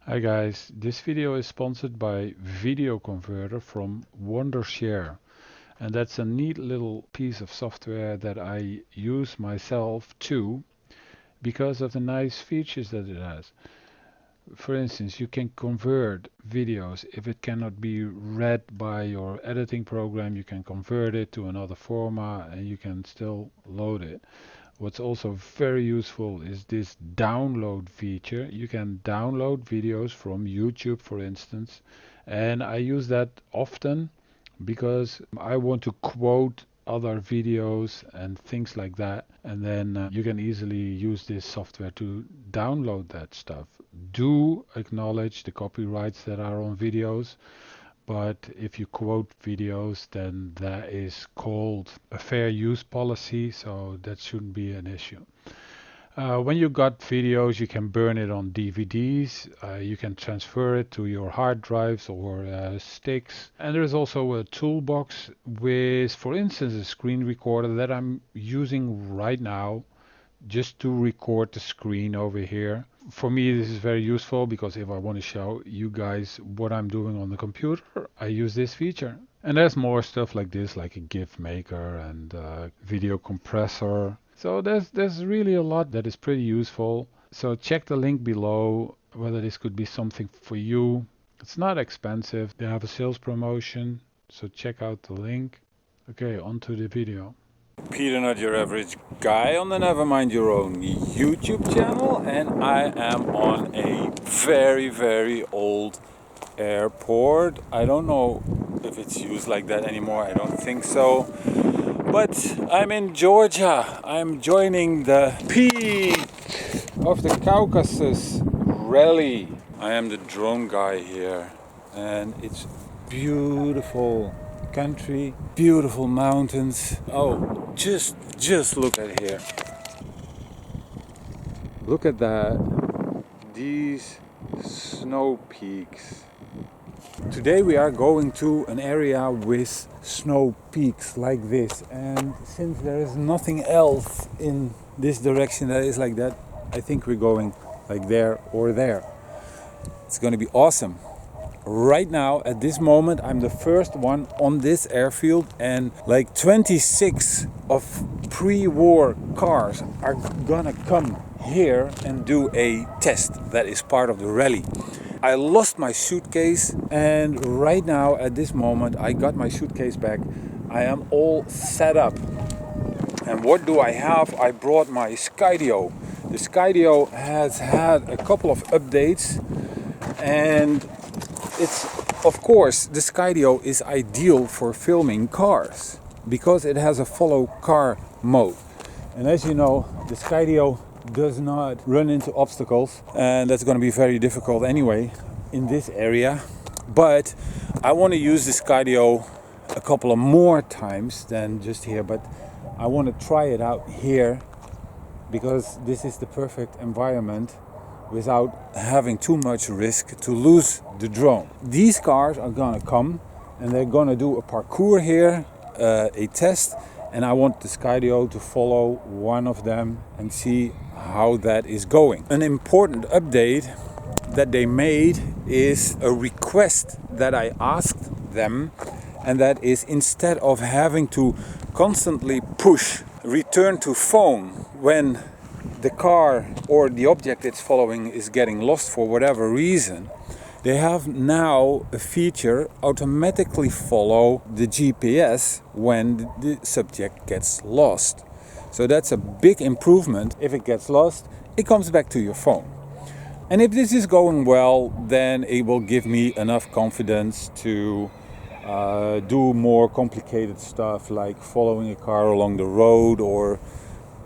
Hi guys, this video is sponsored by Video Converter from Wondershare, and that's a neat little piece of software that I use myself too because of the nice features that it has. For instance, you can convert videos. If it cannot be read by your editing program, you can convert it to another format and you can still load it. What's also very useful is this download feature. You can download videos from YouTube, for instance, and I use that often because I want to quote other videos and things like that, and then you can easily use this software to download that stuff. Do acknowledge the copyrights that are on videos, but if you quote videos, then that is called a fair use policy, so that shouldn't be an issue. When you got videos, you can burn it on DVDs, you can transfer it to your hard drives or sticks. And there's also a toolbox with, for instance, a screen recorder that I'm using right now just to record the screen over here. For me, this is very useful because if I want to show you guys what I'm doing on the computer, I use this feature. And there's more stuff like this, like a GIF maker and video compressor. So there's really a lot that is pretty useful. So check the link below whether this could be something for you. It's not expensive. They have a sales promotion, so check out the link. Okay, on to the video. Peter, not your average guy on the Never Mind Your Own YouTube channel, and I am on a very old airport. I don't know if it's used like that anymore, I don't think so. But I'm in Georgia. I'm joining the peak of the Caucasus rally. I am the drone guy here, and it's beautiful country, beautiful mountains. Oh, just look at here. Look at that. These snow peaks. Today we are going to an area with snow peaks like this, and since there is nothing else in this direction that is like that, I think we're going like there or there. It's going to be awesome. Right now, at this moment, I'm the first one on this airfield, and like 26 of pre-war cars are gonna come here and do a test that is part of the rally. I lost my suitcase, and right now at this moment I got my suitcase back. I am all set up. And what do I have? I brought my Skydio. The Skydio has had a couple of updates, and it's, of course, the Skydio is ideal for filming cars because it has a follow car mode. And as you know, the Skydio does not run into obstacles, and that's going to be very difficult anyway in this area. But I want to use the Skydio a couple of more times than just here, but I want to try it out here because this is the perfect environment without having too much risk to lose the drone. These cars are gonna come and they're gonna do a parkour here, a test, and I want the Skydio to follow one of them and see how that is going. An important update that they made is a request that I asked them, and that is, instead of having to constantly push return to phone when the car or the object it's following is getting lost for whatever reason, they have now a feature automatically follow the GPS when the subject gets lost. So that's a big improvement. If it gets lost, it comes back to your phone. And if this is going well, then it will give me enough confidence to do more complicated stuff like following a car along the road, or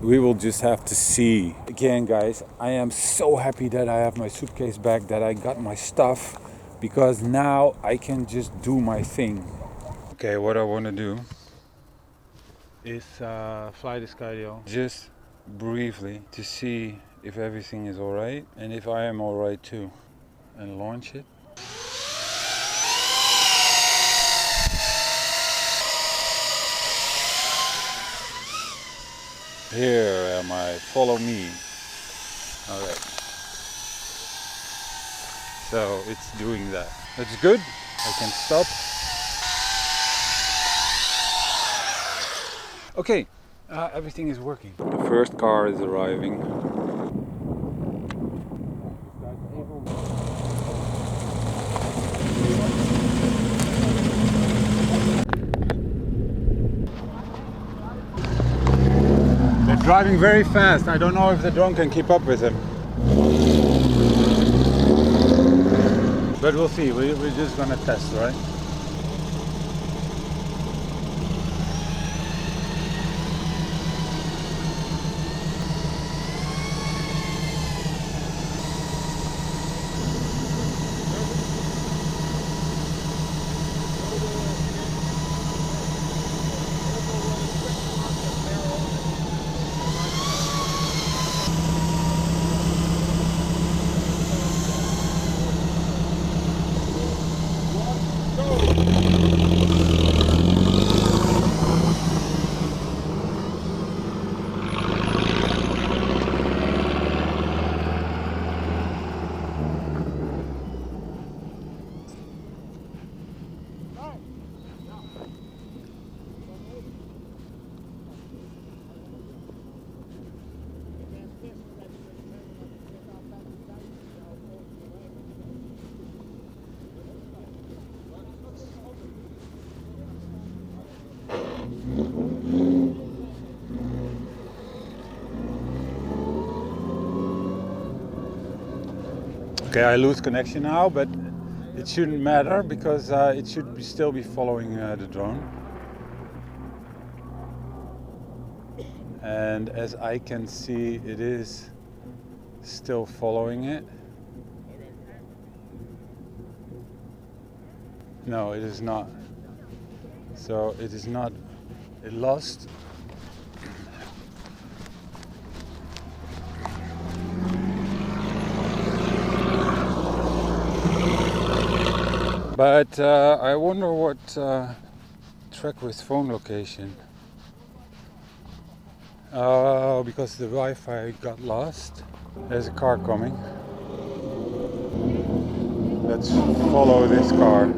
we will just have to see. Again, guys, I am so happy that I have my suitcase back, that I got my stuff, because now I can just do my thing. Okay, what I want to do is fly the Skydio just briefly to see if everything is alright and if I am alright too, and launch it. Here am I, follow me. Alright. So it's doing that. That's good. I can stop. Okay, everything is working. The first car is arriving. They're driving very fast. I don't know if the drone can keep up with them. But we'll see. We're just gonna test, right? Okay, I lose connection now, but it shouldn't matter because it should still be following the drone. And as I can see, it is still following it. No, it is not. So it is not, it lost. But I wonder what track with phone location. Oh, because the Wi-Fi got lost. There's a car coming. Let's follow this car.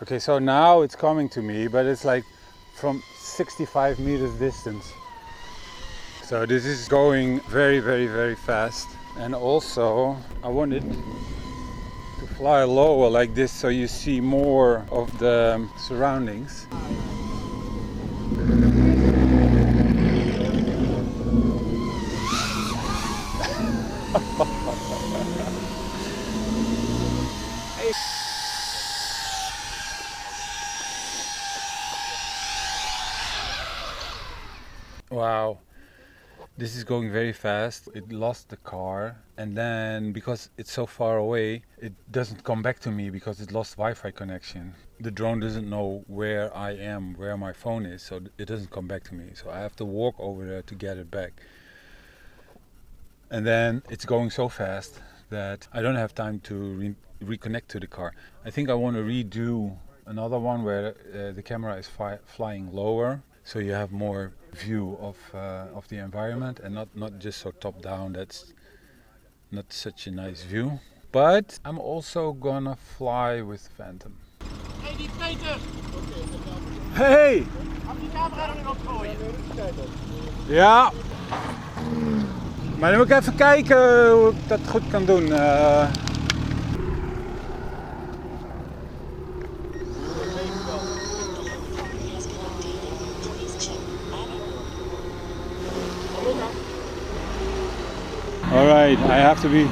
Okay, so now it's coming to me, but it's like from 65 meters distance. So this is going very, very, very fast. And also I wanted to fly lower like this so you see more of the surroundings. Wow, this is going very fast. It lost the car, and then because it's so far away, it doesn't come back to me because it lost Wi-Fi connection. The drone doesn't know where I am, where my phone is, so it doesn't come back to me. So I have to walk over there to get it back. And then it's going so fast that I don't have time to reconnect to the car. I think I want to redo another one where the camera is flying lower, so you have more view of the environment and not just so top down. That's not such a nice view. But I'm also gonna fly with Phantom. Hey, die Peter! Hey! Heb je camera er nog gooien? Ja. Maar dan moet ik even kijken hoe ik dat goed kan doen. Alright, I have to be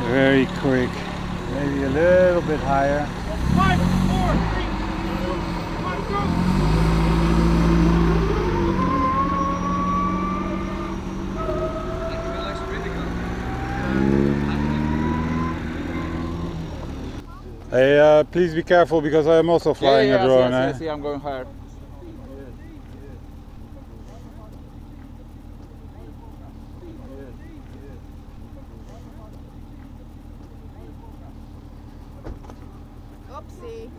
very quick. Maybe a little bit higher. 5, 4, 3, 2, 1, go! Hey, please be careful because I am also flying a drone. Yes, I'm going higher. see.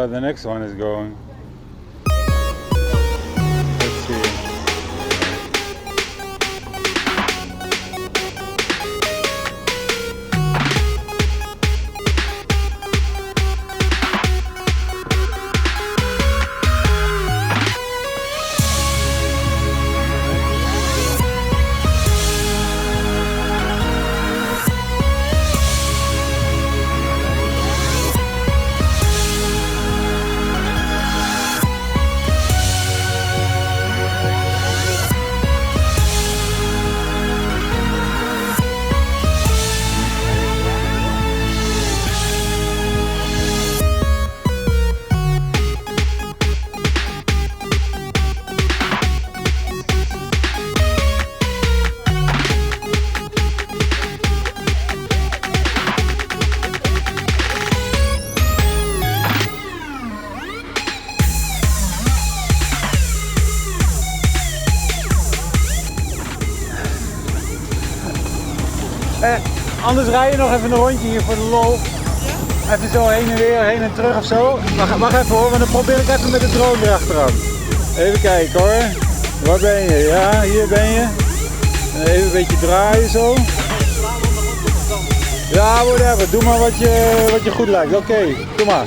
The next one is going. Let's see. Anders rij je nog even een rondje hier voor de lol. Ja? Even zo heen en weer, heen en terug of zo. Wacht even hoor, want dan probeer ik even met de drone erachteraan. Even kijken hoor. Waar ben je? Ja, hier ben je. Even een beetje draaien zo. Ja, whatever. Doe maar wat je goed lijkt. Oké, doe maar.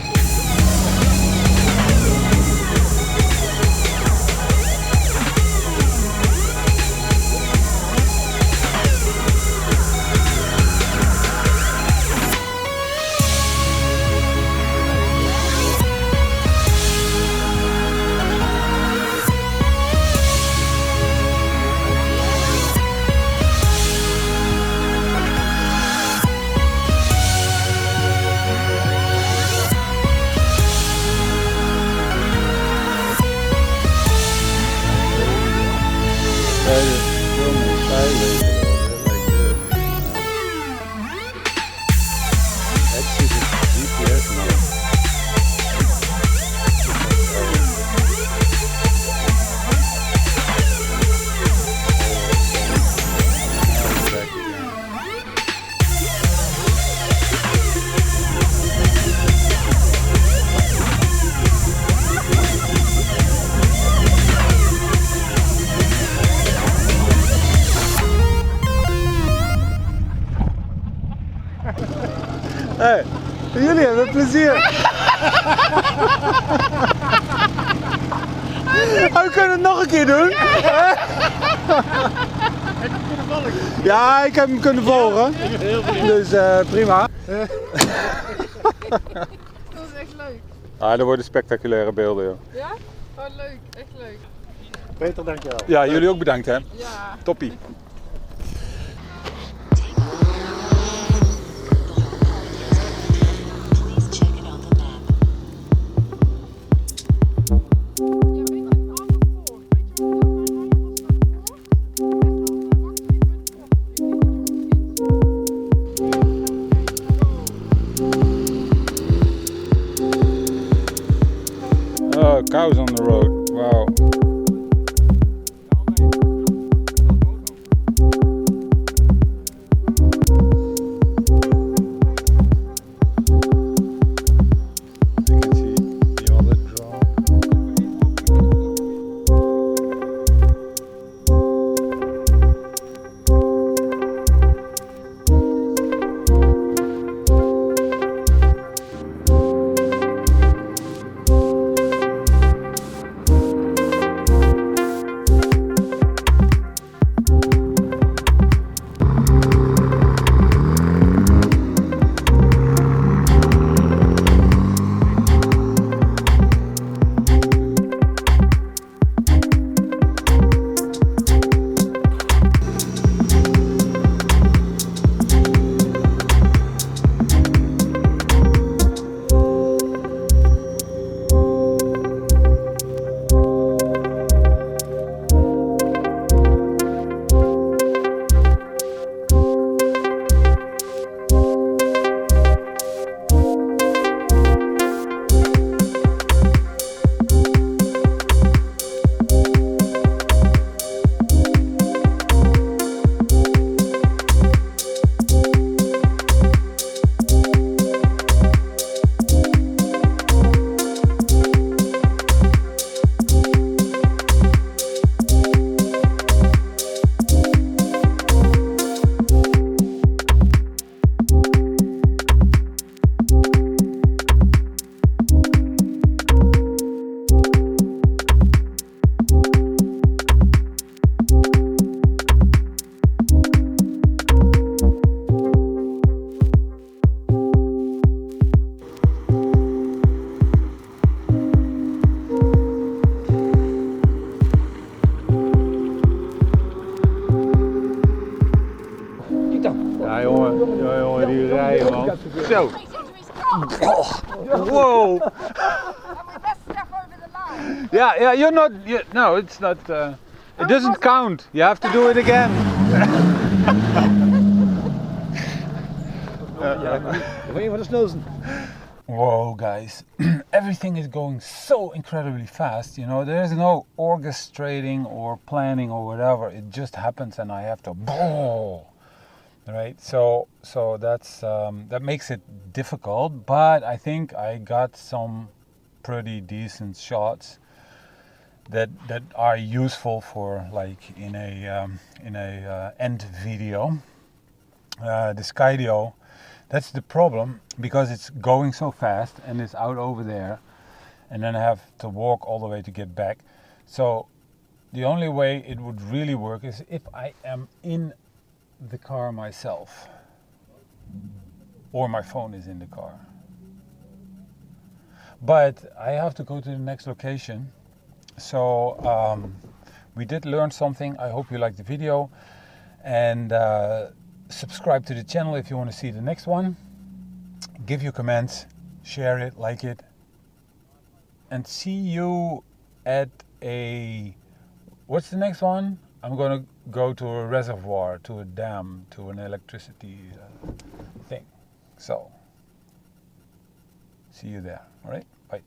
Hey, jullie hebben plezier. We kunnen het nog een keer doen. Ja, ik heb hem kunnen volgen. Dus prima. Dat is echt leuk. Ah, er worden spectaculaire beelden, joh. Ja? Oh, leuk. Echt leuk. Peter, dankjewel. Ja, jullie ook bedankt, hè. Ja. Toppie. Oh, cows on the road. Wow. rijden, man. Zo. Whoa. And we must step over the line. Yeah, you're not. No, it's not. It doesn't count. You have to do it again. Whoa, guys. Everything is going so incredibly fast. You know, there's no orchestrating or planning or whatever. It just happens, and I have to. Right. So that's that makes it difficult. But I think I got some pretty decent shots that are useful for like in a end video. The Skydio, that's the problem, because it's going so fast and it's out over there, and then I have to walk all the way to get back. So the only way it would really work is if I am in the car myself, or my phone is in the car. But I have to go to the next location. So we did learn something. I hope you liked the video, and subscribe to the channel if you want to see the next one. Give your comments, share it, like it, and see you at what's the next one? I'm gonna go to a reservoir, to a dam, to an electricity thing. So see you there. All right, bye.